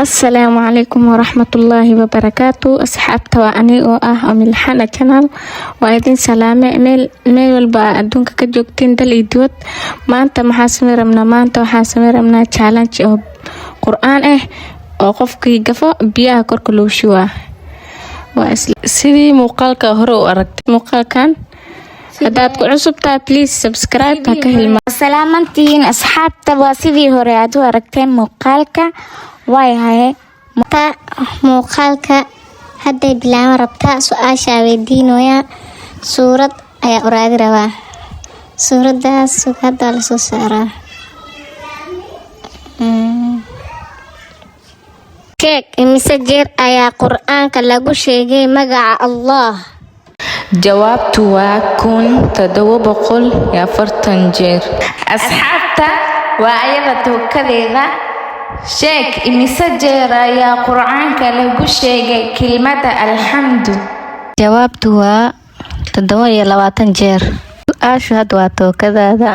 السلام عليكم ورحمة الله وبركاته. أصحابتا وأنيقو أميلحانا channel وإذن سلامة ميل والبا أدونك كجوكتين دل إيديوت maanta waxaan sameyn rabnaa challenge oo quraan oo qofkii gafo biyaha korka loo shuba waa sidii muuqaalka hore u aragtay muuqaalkan hadaad ku cusubtaa please subscribe ka hilma salaamantiin asxaabta waa sidii hore aad u aragteen muuqaalka way haye muuqaalka hadday bilaama rabtaa su'aasha weydiinooya suurad ayaa uraadi rabaa suuradaas hadda la soo saaraa sheeg imise jeer ayaa quraanka lagu sheegay magaca Allah jawaabtu waa 1740 jeer. Asxaabta waa ayada tookadeeda sheeg imise jeer ayaa quraanka lagu sheegay kelmadda alxamdu. jawaabtu waa 27 jeer. su'aashu hadda waa tookadaada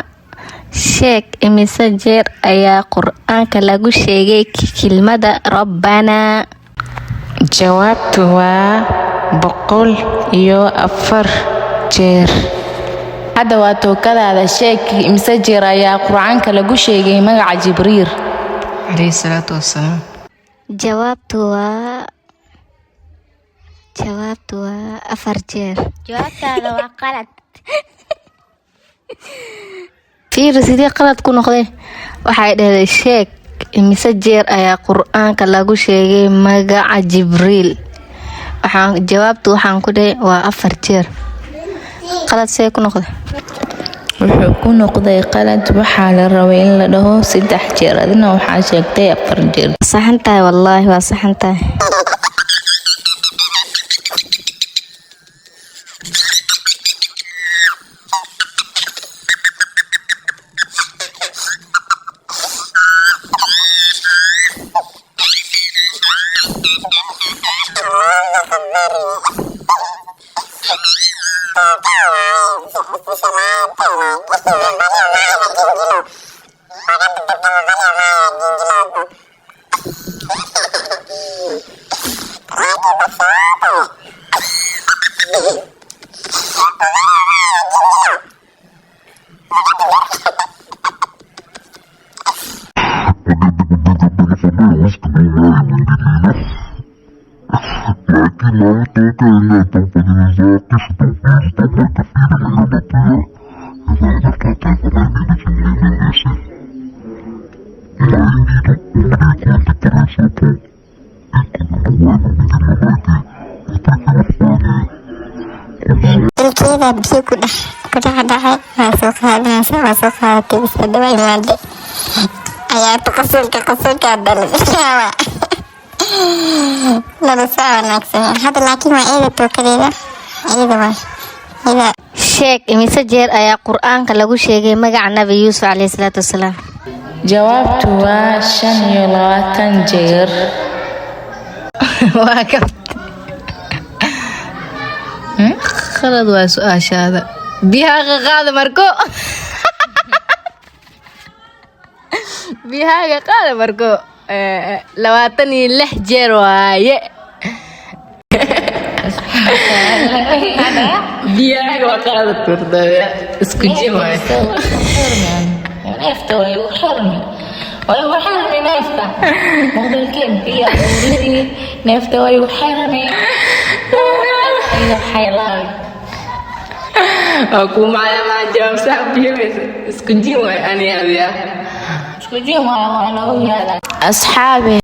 sheeg imise jeer ayaa quraanka lagu sheegay kelmadda rabbana. jawaabtu waa 104 jeer. hadda waa tookadaada sheeg imise jeer ayaa quraanka lagu sheegay magaca jibriil alayhi salaatu wassalaam. jawaabtu waa 4 jeer. jawaabtaada waa qalad. fiir sidii qalad ku noqday waxay dhahay sheeg imise jeer ayaa quraanka lagu sheegay magaca jibriil jawaabtu waxaan ku dhahay waa 4 jeer. qalad see ku noqday wuxuu ku noqday qalad waxaa la rabay in la dhaho 3 jeer adina waxaa sheegtay 4 jeer. saxan tahay wallaahi waa saxan tahay. Ilkeeda biyo ku dhex dhacay waa soo qaadatay isla dhawaa imaade ayaa qasulka dhalay laba saa wanaagsan hadda laakiin waa eeda tookadeeda sheeg imise jeer ayaa quraanka lagu sheegay magaca nabi yuusuf alayhi salaatu wassalaam. jawaabtu waa 25 jeer. waa ka khalad waa su'aashaada biyaha qaada marko biyaha qaada marko 26 jeer waaye. biyaha waa qaada turdaya isku jimaysa neefta way u xirmi neefta mudalkeen biya uridii neefta way u xirmi aku malah jam sabi isku jimay ani ya isku jimay asxaabi